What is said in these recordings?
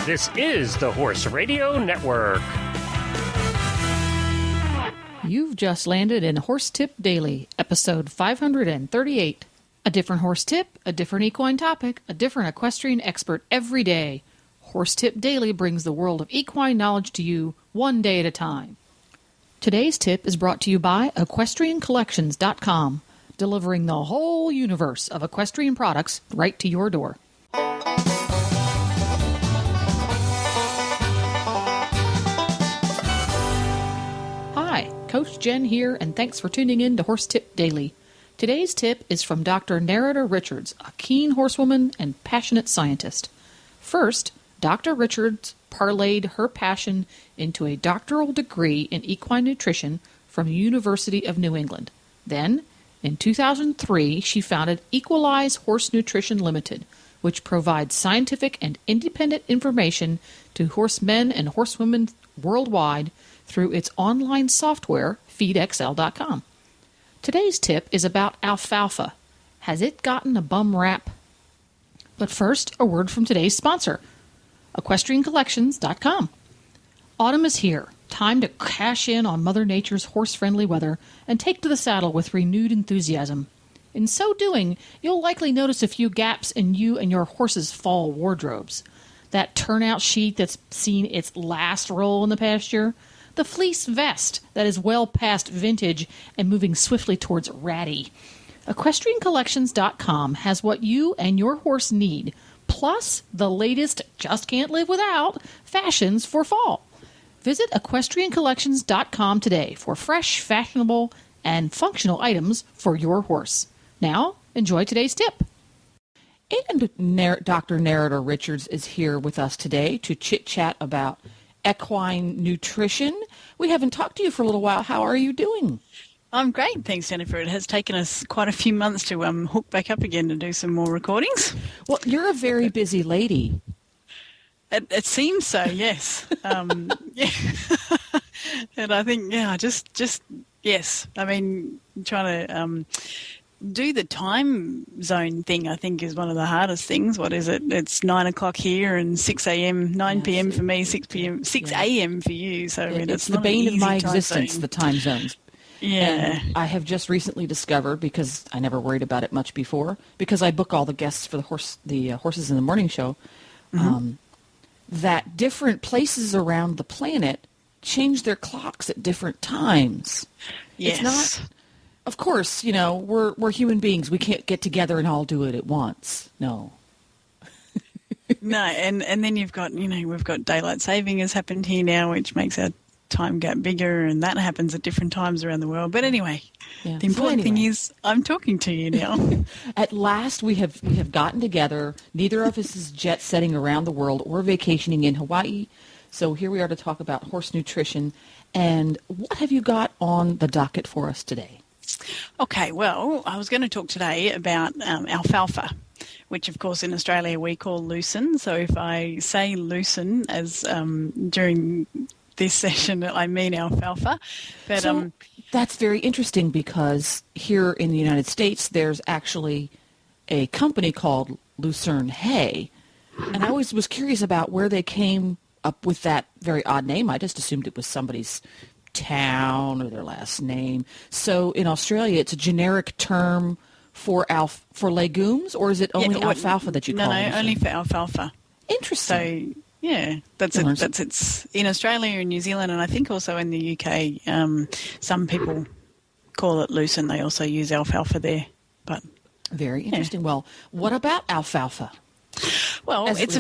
This is the Horse Radio Network. You've just landed in Horse Tip Daily, episode 538. A different horse tip, a different equine topic, a different equestrian expert every day. Horse Tip Daily brings the world of equine knowledge to you one day at a time. Today's tip is brought to you by EquestrianCollections.com, delivering the whole universe of equestrian products right to your door. Hi, Coach Jen here, and thanks for tuning in to Horse Tip Daily. Today's tip is from Dr. Narada Richards, a keen horsewoman and passionate scientist. First, Dr. Richards parlayed her passion into a doctoral degree in equine nutrition from the University of New England. Then, in 2003, she founded Equalize Horse Nutrition Limited, which provides scientific and independent information to horsemen and horsewomen worldwide through its online software, feedxl.com. Today's tip is about alfalfa. Has it gotten a bum rap? But first, a word from today's sponsor, EquestrianCollections.com. Autumn is here. Time to cash in on Mother Nature's horse-friendly weather and take to the saddle with renewed enthusiasm. In so doing, you'll likely notice a few gaps in you and your horse's fall wardrobes. That turnout sheet that's seen its last roll in the pasture, the fleece vest that is well past vintage and moving swiftly towards ratty. EquestrianCollections.com has what you and your horse need, plus the latest just can't live without fashions for fall. Visit EquestrianCollections.com today for fresh, fashionable, and functional items for your horse. Now, enjoy today's tip. And Dr. Narada Richards is here with us today to chit-chat about equine nutrition. We haven't talked to you for a little while. How are you doing? I'm great, thanks, Jennifer. It has taken us quite a few months to hook back up again and do some more recordings. Well, you're a very busy lady. It seems so, yes. Yeah. And I think, just yes. I mean, trying to do the time zone thing, I think, is one of the hardest things. What is it? It's 9 o'clock here and 6 a.m., 9 p.m. for me, 6 p.m., 6 a.m. for you. So I mean, it's not the bane of my existence, the time zones. Yeah. And I have just recently discovered, because I never worried about it much before, because I book all the guests for the Horses in the Morning show, that different places around the planet change their clocks at different times. Yes. It's not, of course, we're human beings. We can't get together and all do it at once. No. No, and then you've got, we've got daylight saving has happened here now, which makes our time gap bigger, and that happens at different times around the world. But anyway, the important thing is I'm talking to you now. At last we have gotten together. Neither of us is jet-setting around the world or vacationing in Hawaii. So here we are to talk about horse nutrition. And what have you got on the docket for us today? Okay, well, I was going to talk today about alfalfa, which, of course, in Australia we call lucerne. So if I say lucerne as during this session, I mean alfalfa. But so that's very interesting, because here in the United States there's actually a company called Lucerne Hay. And I always was curious about where they came up with that very odd name. I just assumed it was somebody's town or their last name. So in Australia, it's a generic term for legumes, or is it only alfalfa that you call it? No, only for alfalfa. Interesting. So yeah, that's it's in Australia and New Zealand, and I think also in the UK. Some people call it lucerne. They also use alfalfa there. But very interesting. Yeah. Well, what about alfalfa? Well, it's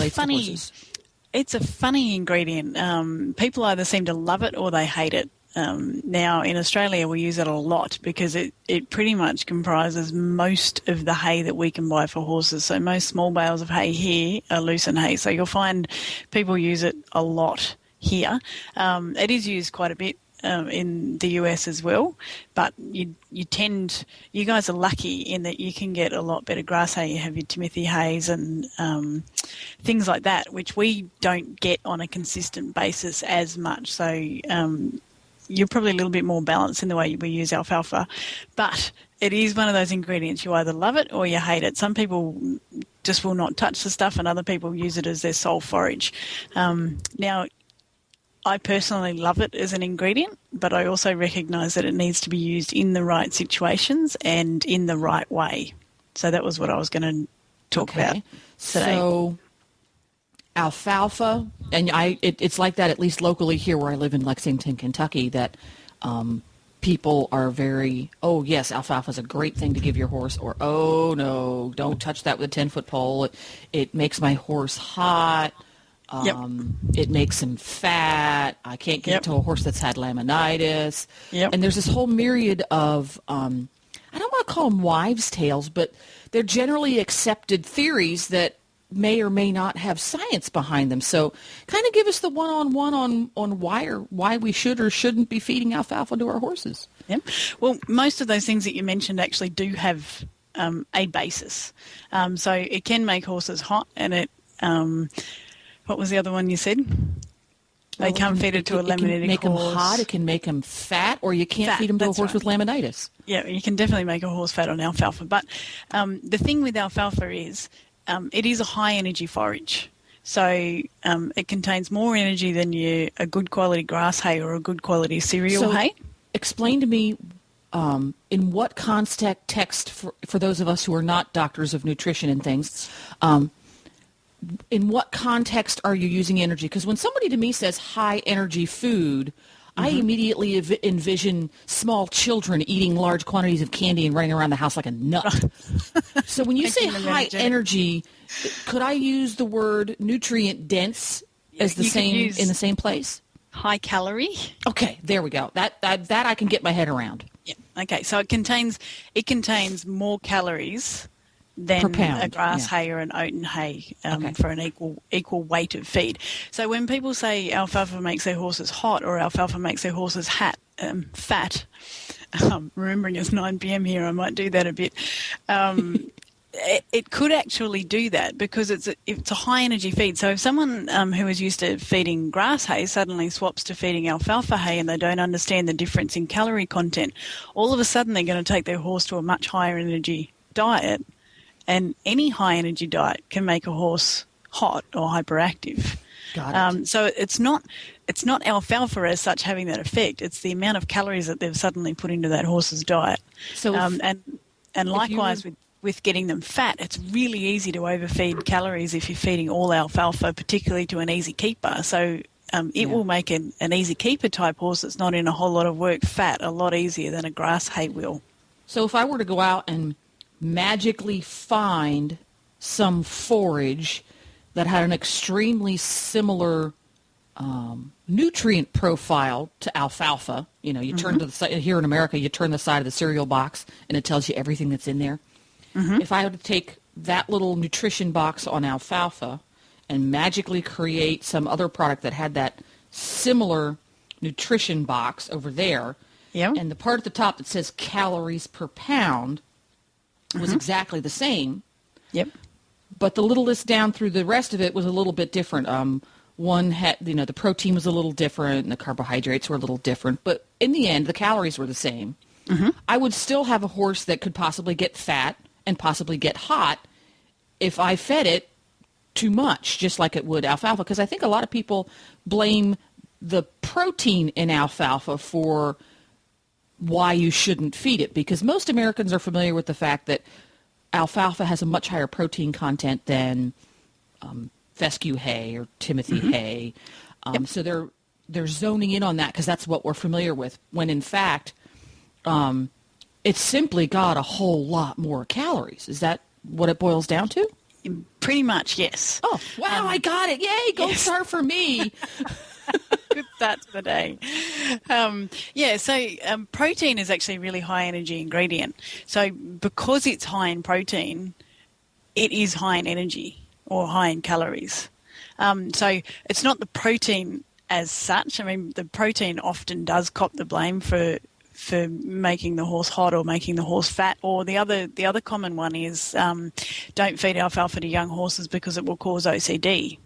a funny ingredient. People either seem to love it or they hate it. Now, in Australia, we use it a lot because it pretty much comprises most of the hay that we can buy for horses. So most small bales of hay here are lucerne hay. So you'll find people use it a lot here. It is used quite a bit in the US as well, but you guys are lucky in that you can get a lot better grass hay. You have your Timothy hays and things like that, which we don't get on a consistent basis as much. So you're probably a little bit more balanced in the way we use alfalfa, but it is one of those ingredients you either love it or you hate it. Some people just will not touch the stuff, and other people use it as their sole forage. Now, I personally love it as an ingredient, but I also recognise that it needs to be used in the right situations and in the right way. So that was what I was going to talk about today. So alfalfa, and it's like that at least locally here where I live in Lexington, Kentucky, that people are very, oh, yes, alfalfa is a great thing to give your horse, or, oh, no, don't touch that with a 10-foot pole. It makes my horse hot. It makes him fat. I can't give it to a horse that's had laminitis. And there's this whole myriad of, I don't want to call them wives' tales, but they're generally accepted theories that may or may not have science behind them. So kind of give us the one-on-one on why we should or shouldn't be feeding alfalfa to our horses. Well, most of those things that you mentioned actually do have a basis. So it can make horses hot, and it... what was the other one you said? They can't feed it to a laminitic horse. It can make them hot, it can make them fat, or you can't feed them to a horse with laminitis. Yeah, you can definitely make a horse fat on alfalfa. But the thing with alfalfa is it is a high-energy forage. So it contains more energy than a good quality grass hay or a good quality cereal hay. Explain to me in what context, for those of us who are not doctors of nutrition and things, in what context are you using energy? Because when somebody to me says high-energy food, I immediately envision small children eating large quantities of candy and running around the house like a nut. So when you say high energy, could I use the word nutrient dense as the same in the same place? High calorie. Okay, there we go. That I can get my head around. Yeah. Okay, so it contains more calories than a grass hay or an oaten hay for an equal weight of feed. So when people say alfalfa makes their horses hot or alfalfa makes their horses fat, remembering it's 9 p.m. here, I might do that a bit. It could actually do that because it's a high energy feed. So if someone who is used to feeding grass hay suddenly swaps to feeding alfalfa hay and they don't understand the difference in calorie content, all of a sudden they're going to take their horse to a much higher energy diet. And any high-energy diet can make a horse hot or hyperactive. Got it. So it's not alfalfa as such having that effect. It's the amount of calories that they've suddenly put into that horse's diet. So and likewise with getting them fat, it's really easy to overfeed calories if you're feeding all alfalfa, particularly to an easy keeper. So it will make an easy keeper type horse that's not in a whole lot of work fat a lot easier than a grass hay will. So if I were to go out and magically find some forage that had an extremely similar nutrient profile to alfalfa. You know, you turn to the side, here in America, you turn the side of the cereal box and it tells you everything that's in there. If I were to take that little nutrition box on alfalfa and magically create some other product that had that similar nutrition box over there, and the part at the top that says calories per pound was exactly the same. But the little list down through the rest of it was a little bit different. One had, the protein was a little different and the carbohydrates were a little different. But in the end, the calories were the same. I would still have a horse that could possibly get fat and possibly get hot if I fed it too much, just like it would alfalfa. Because I think a lot of people blame the protein in alfalfa for why you shouldn't feed it, because most Americans are familiar with the fact that alfalfa has a much higher protein content than fescue hay or Timothy hay. So they're zoning in on that because that's what we're familiar with, when in fact it's simply got a whole lot more calories. Is that what it boils down to? Pretty much, yes. Oh, wow, I got it. Yay, gold star for me. Good start to the day. So protein is actually a really high energy ingredient. So because it's high in protein, it is high in energy or high in calories. So it's not the protein as such. I mean, the protein often does cop the blame for making the horse hot or making the horse fat. Or the other common one is don't feed alfalfa to young horses because it will cause OCD.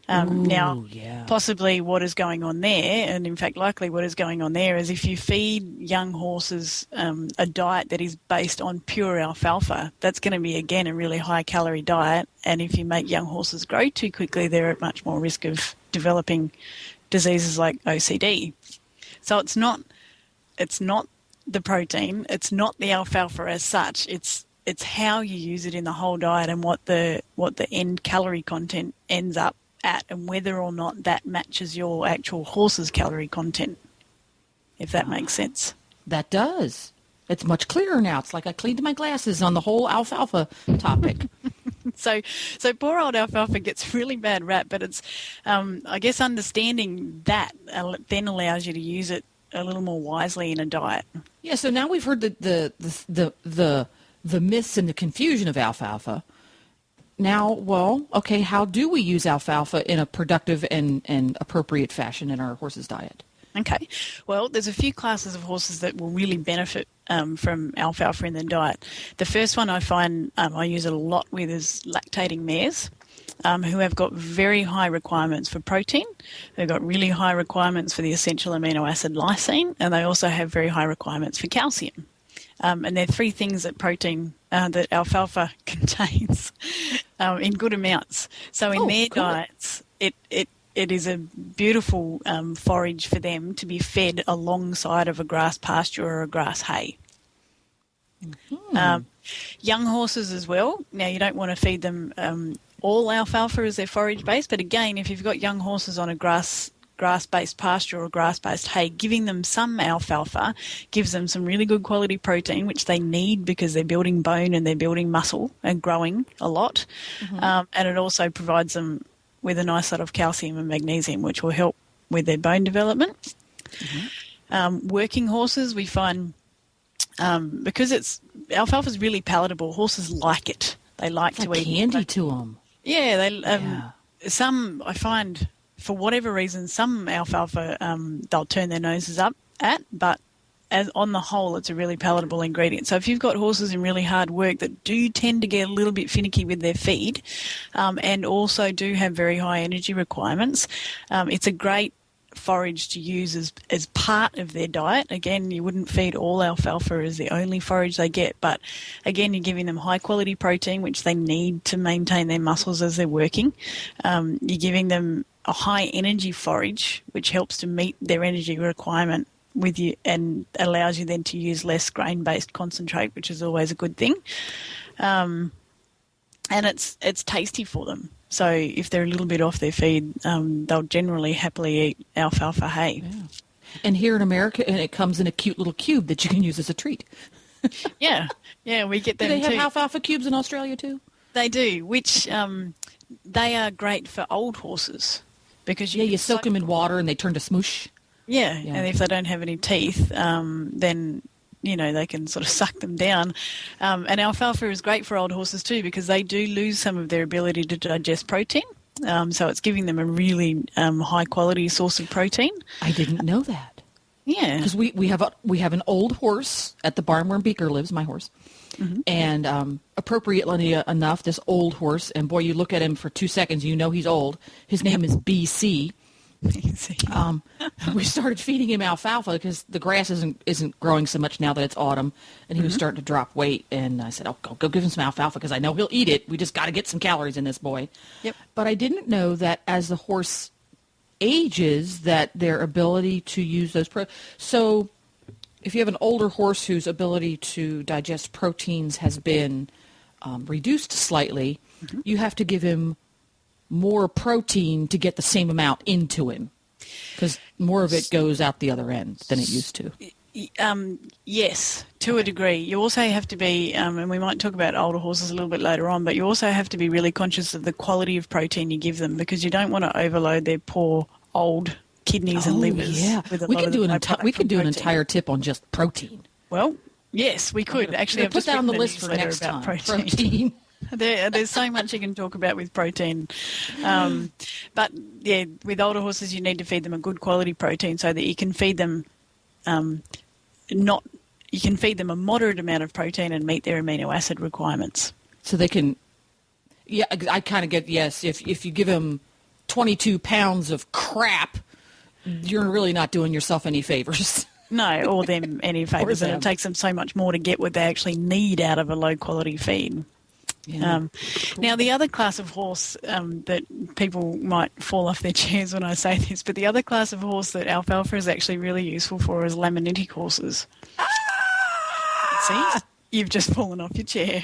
Now, yeah. possibly what is going on there, and in fact likely what is going on there, is if you feed young horses a diet that is based on pure alfalfa, that's going to be, again, a really high-calorie diet, and if you make young horses grow too quickly, they're at much more risk of developing diseases like OCD. So it's not the protein, it's not the alfalfa as such, it's how you use it in the whole diet and what the end calorie content ends up at, and whether or not that matches your actual horse's calorie content, if that makes sense. That does. It's much clearer now. It's like I cleaned my glasses on the whole alfalfa topic. So poor old alfalfa gets really bad rap, but it's, I guess, understanding that then allows you to use it a little more wisely in a diet. Yeah. So now we've heard the myths and the confusion of alfalfa. Now, well, okay, how do we use alfalfa in a productive and appropriate fashion in our horse's diet? Okay. Well, there's a few classes of horses that will really benefit from alfalfa in their diet. The first one I find I use it a lot with is lactating mares who have got very high requirements for protein. They've got really high requirements for the essential amino acid lysine, and they also have very high requirements for calcium. And they're three things that that alfalfa contains in good amounts. So in their diets, it is a beautiful forage for them to be fed alongside of a grass pasture or a grass hay. Mm-hmm. Young horses as well. Now, you don't want to feed them all alfalfa as their forage base, but again, if you've got young horses on a grass-based pasture or grass-based hay, giving them some alfalfa gives them some really good quality protein, which they need because they're building bone and they're building muscle and growing a lot. Mm-hmm. And it also provides them with a nice lot of calcium and magnesium, which will help with their bone development. Mm-hmm. Working horses, we find, because alfalfa is really palatable, horses like it. They like to eat candy to them. Yeah, some, I find, for whatever reason, some alfalfa they'll turn their noses up at, but on the whole, it's a really palatable ingredient. So if you've got horses in really hard work that do tend to get a little bit finicky with their feed and also do have very high energy requirements, it's a great forage to use as part of their diet. Again, you wouldn't feed all alfalfa as the only forage they get, but again, you're giving them high quality protein, which they need to maintain their muscles as they're working. You're giving them a high energy forage, which helps to meet their energy requirement with you and allows you then to use less grain-based concentrate, which is always a good thing. And it's tasty for them. So if they're a little bit off their feed, they'll generally happily eat alfalfa hay. Yeah. And here in America, and it comes in a cute little cube that you can use as a treat. Yeah, we get them too. Do they have alfalfa cubes in Australia too? They do, which they are great for old horses. Because you soak them in water and they turn to smoosh. Yeah, and if they don't have any teeth, then they can sort of suck them down. And alfalfa is great for old horses too because they do lose some of their ability to digest protein. So it's giving them a really high quality source of protein. I didn't know that. Yeah, because we have an old horse at the barn where Beaker lives, my horse, mm-hmm. and appropriately enough, this old horse, and boy, you look at him for 2 seconds, you know he's old. His name is BC. We started feeding him alfalfa because the grass isn't growing so much now that it's autumn, and he was starting to drop weight. And I said, "Oh, go give him some alfalfa because I know he'll eat it. We just got to get some calories in this boy." Yep. But I didn't know that as the horse ages, that their ability to use those so if you have an older horse whose ability to digest proteins has been reduced slightly, mm-hmm. you have to give him more protein to get the same amount into him because more of it goes out the other end than it used to. Yes, to a degree. You also have to be, and we might talk about older horses a little bit later on, but you also have to be really conscious of the quality of protein you give them because you don't want to overload their poor old kidneys and livers. Yeah, we could do an entire tip on just protein. Well, yes, we could. Actually, I've put that on the list for next time. Protein. There's so much you can talk about with protein. But, yeah, with older horses, you need to feed them a good quality protein so that you can feed them you can feed them a moderate amount of protein and meet their amino acid requirements. So they can, I kind of get, yes, if you give them 22 pounds of crap, you're really not doing yourself any favors. No, or them any favours, and it takes them so much more to get what they actually need out of a low-quality feed. Yeah. Now, the other class of horse that people might fall off their chairs when I say this, but the other class of horse that alfalfa is actually really useful for is laminitic horses. See? You've just fallen off your chair.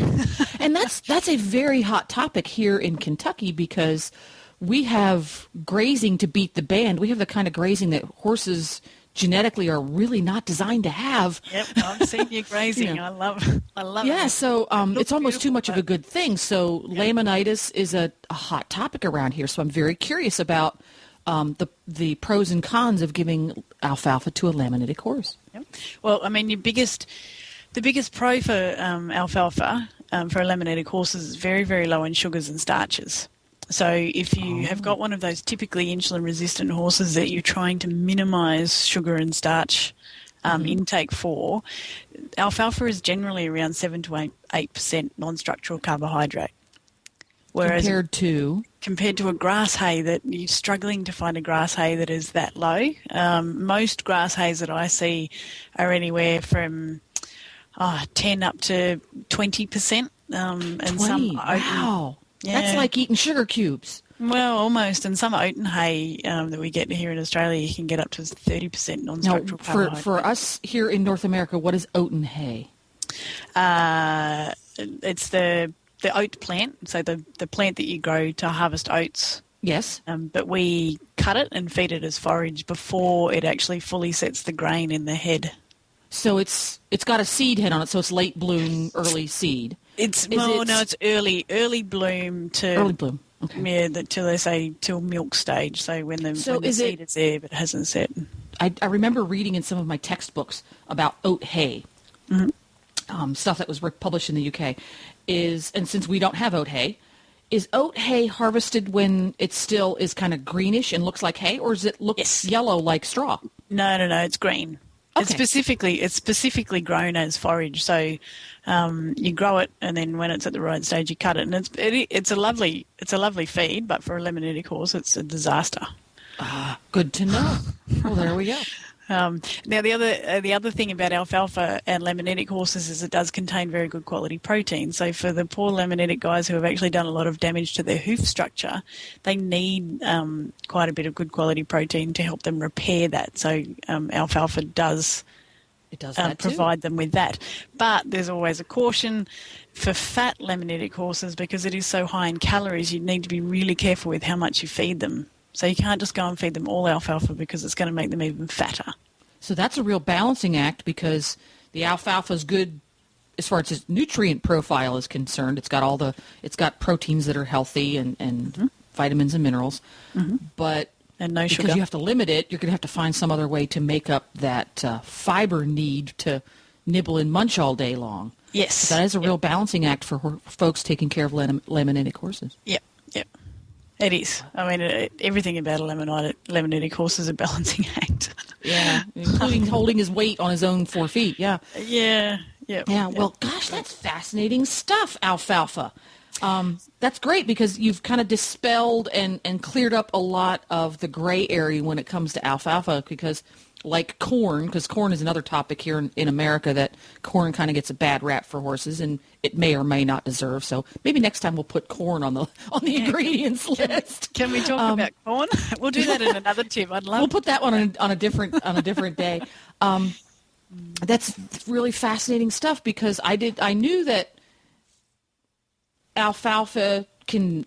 And that's a very hot topic here in Kentucky because we have grazing to beat the band. We have the kind of grazing that horses genetically are really not designed to have. Yep, I've seen you grazing. I love it. Yeah, so it's almost too much of a good thing. So laminitis is a hot topic around here. So I'm very curious about the pros and cons of giving alfalfa to a laminitic horse. Yep. Well, I mean, the biggest pro for alfalfa for a laminitic horse is very, very low in sugars and starches. So if you have got one of those typically insulin-resistant horses that you're trying to minimise sugar and starch intake for, alfalfa is generally around 7 to 8% non-structural carbohydrate. Whereas compared to a grass hay that you're struggling to find a grass hay that is that low. Most grass hays that I see are anywhere from 10 up to 20%. And 20, some wow. Yeah. That's like eating sugar cubes. Well, almost. And some oaten hay that we get here in Australia, you can get up to 30% non-structural carbohydrate. For us here in North America, what is oaten hay? It's the oat plant, so the plant that you grow to harvest oats. Yes. But we cut it and feed it as forage before it actually fully sets the grain in the head. So it's got a seed head on it, so it's late bloom, early seed. It's early bloom to early bloom. Okay. Yeah, till milk stage. So when the seed is there but it hasn't set. I remember reading in some of my textbooks about oat hay, stuff that was published in the UK. And since we don't have oat hay, is oat hay harvested when it still is kind of greenish and looks like hay, or does it look yellow like straw? No, it's green. Okay. It's specifically grown as forage, so you grow it, and then when it's at the right stage, you cut it, and it's a lovely feed. But for a laminitic horse, it's a disaster. Good to know. Well, there we go. Now, the other thing about alfalfa and laminitic horses is it does contain very good quality protein. So for the poor laminitic guys who have actually done a lot of damage to their hoof structure, they need quite a bit of good quality protein to help them repair that. So alfalfa does provide them with that. But there's always a caution for fat laminitic horses because it is so high in calories. You need to be really careful with how much you feed them. So you can't just go and feed them all alfalfa because it's going to make them even fatter. So that's a real balancing act because the alfalfa is good as far as its nutrient profile is concerned. It's got proteins that are healthy and vitamins and minerals. But no sugar. Because you have to limit it, you're going to have to find some other way to make up that fiber need to nibble and munch all day long. Yes. So that is a real balancing act for folks taking care of laminitic horses. Yep. It is. I mean, everything about a laminitic horse is a balancing act. Yeah, including holding his weight on his own 4 feet. Yeah. Yeah. Well, gosh, that's fascinating stuff, alfalfa. That's great because you've kind of dispelled and cleared up a lot of the gray area when it comes to alfalfa because like corn, because corn is another topic here in America that corn kind of gets a bad rap for horses and it may or may not deserve. So maybe next time we'll put corn on the ingredients list. Can we talk about corn? We'll do that in another tip. I'd love. We'll put that one on a different day. That's really fascinating stuff because I knew that alfalfa can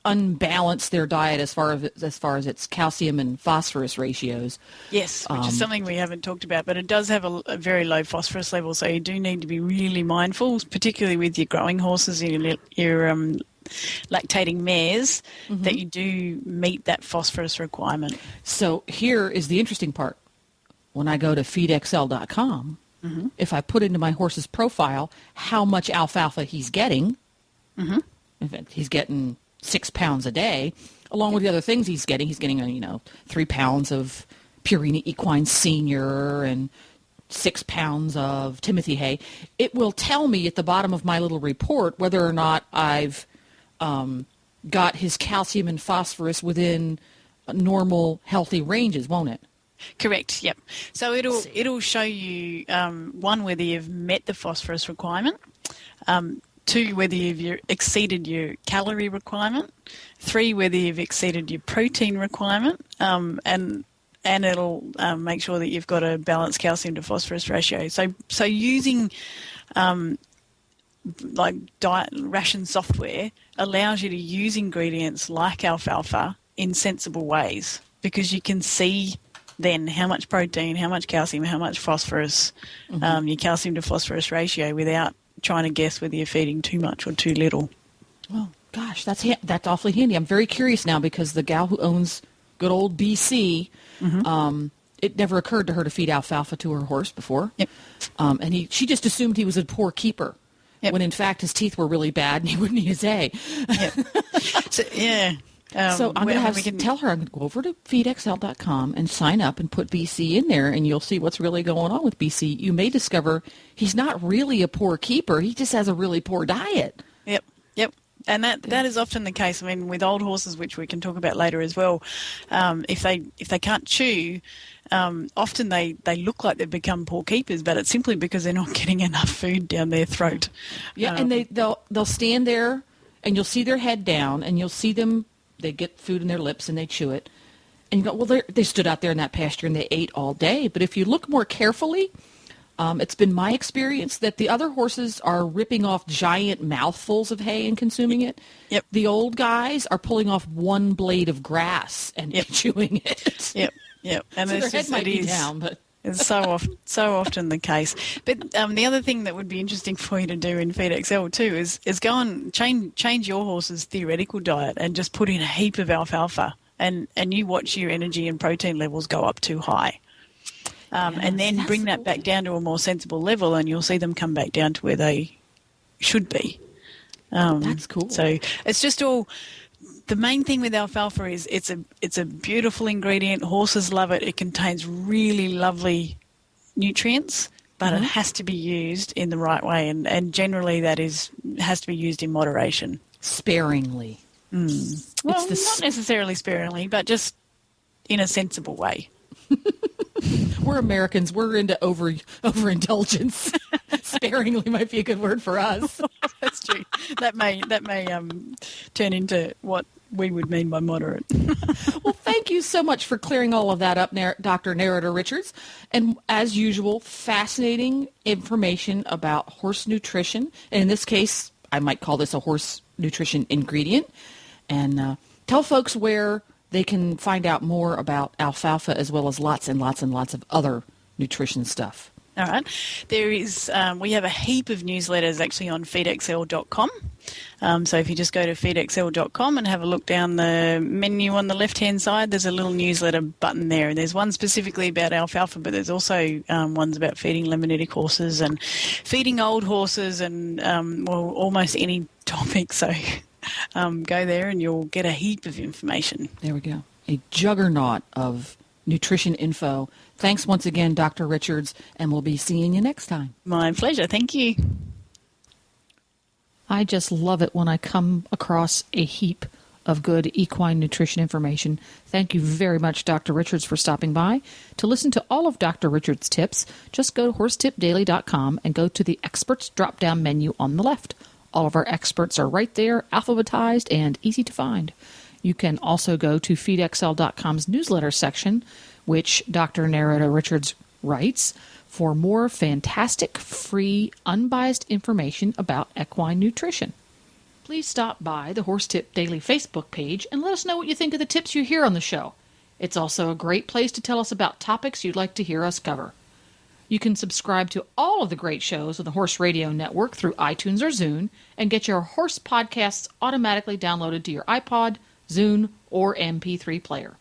unbalance their diet as far as its calcium and phosphorus ratios. Yes, which is something we haven't talked about, but it does have a very low phosphorus level, so you do need to be really mindful, particularly with your growing horses and your lactating mares, that you do meet that phosphorus requirement. So here is the interesting part. When I go to feedxl.com, if I put into my horse's profile how much alfalfa he's getting, if he's getting 6 pounds a day, along with the other things he's getting 3 pounds of Purina Equine Senior and 6 pounds of Timothy hay. It will tell me at the bottom of my little report whether or not I've got his calcium and phosphorus within normal, healthy ranges, won't it? Correct. Yep. So it'll show you one, whether you've met the phosphorus requirement, two, whether you've exceeded your calorie requirement, three, whether you've exceeded your protein requirement, and it'll make sure that you've got a balanced calcium to phosphorus ratio. So using like diet ration software allows you to use ingredients like alfalfa in sensible ways, because you can see then how much protein, how much calcium, how much phosphorus, your calcium to phosphorus ratio, without trying to guess whether you're feeding too much or too little. Well, gosh, that's awfully handy. I'm very curious now, because the gal who owns good old BC, it never occurred to her to feed alfalfa to her horse before. Yep. And she just assumed he was a poor keeper, when in fact his teeth were really bad and he wouldn't eat his hay. Yep. So, yeah. So I'm going to tell her, I'm going to go over to feedxl.com and sign up and put BC in there, and you'll see what's really going on with BC. You may discover he's not really a poor keeper. He just has a really poor diet. Yep. And that is often the case. I mean, with old horses, which we can talk about later as well, if they can't chew, often they look like they've become poor keepers, but it's simply because they're not getting enough food down their throat. Yeah, and they'll stand there, and you'll see their head down, and you'll see them. They get food in their lips and they chew it. And you go, well, they stood out there in that pasture and they ate all day. But if you look more carefully, it's been my experience that the other horses are ripping off giant mouthfuls of hay and consuming it. Yep. The old guys are pulling off one blade of grass and chewing it. Yep. And so their head might be down, but... It's so often the case. But the other thing that would be interesting for you to do in FeedXL too is go and change your horse's theoretical diet and just put in a heap of alfalfa, and you watch your energy and protein levels go up too high. And then bring that back down to a more sensible level, and you'll see them come back down to where they should be. That's cool. So it's just all... The main thing with alfalfa is it's a beautiful ingredient. Horses love it. It contains really lovely nutrients, but it has to be used in the right way, and generally that has to be used in moderation. Sparingly. Well, not necessarily sparingly, but just in a sensible way. We're Americans. We're into overindulgence. Sparingly might be a good word for us. That's true. That may turn into what we would mean by moderate. Well, thank you so much for clearing all of that up, Dr. Narrator Richards. And as usual, fascinating information about horse nutrition. And in this case, I might call this a horse nutrition ingredient. And tell folks where they can find out more about alfalfa, as well as lots and lots and lots of other nutrition stuff. All right. There is, we have a heap of newsletters actually on feedxl.com. So if you just go to feedxl.com and have a look down the menu on the left-hand side, there's a little newsletter button there. And there's one specifically about alfalfa, but there's also ones about feeding lemonitic horses and feeding old horses and, almost any topic. So go there and you'll get a heap of information. There we go. A juggernaut of nutrition info. Thanks once again, Dr. Richards, and we'll be seeing you next time. My pleasure. Thank you. I just love it when I come across a heap of good equine nutrition information. Thank you very much, Dr. Richards, for stopping by. To listen to all of Dr. Richards' tips, just go to horsetipdaily.com and go to the Experts drop-down menu on the left. All of our experts are right there, alphabetized and easy to find. You can also go to feedxl.com's newsletter section, which Dr. Narrator Richards writes, for more fantastic, free, unbiased information about equine nutrition. Please stop by the Horse Tip Daily Facebook page and let us know what you think of the tips you hear on the show. It's also a great place to tell us about topics you'd like to hear us cover. You can subscribe to all of the great shows on the Horse Radio Network through iTunes or Zune and get your horse podcasts automatically downloaded to your iPod, Zune, or MP3 player.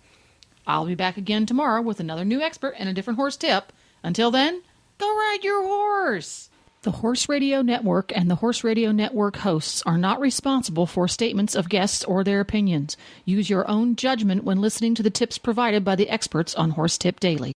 I'll be back again tomorrow with another new expert and a different horse tip. Until then, go ride your horse! The Horse Radio Network and the Horse Radio Network hosts are not responsible for statements of guests or their opinions. Use your own judgment when listening to the tips provided by the experts on Horse Tip Daily.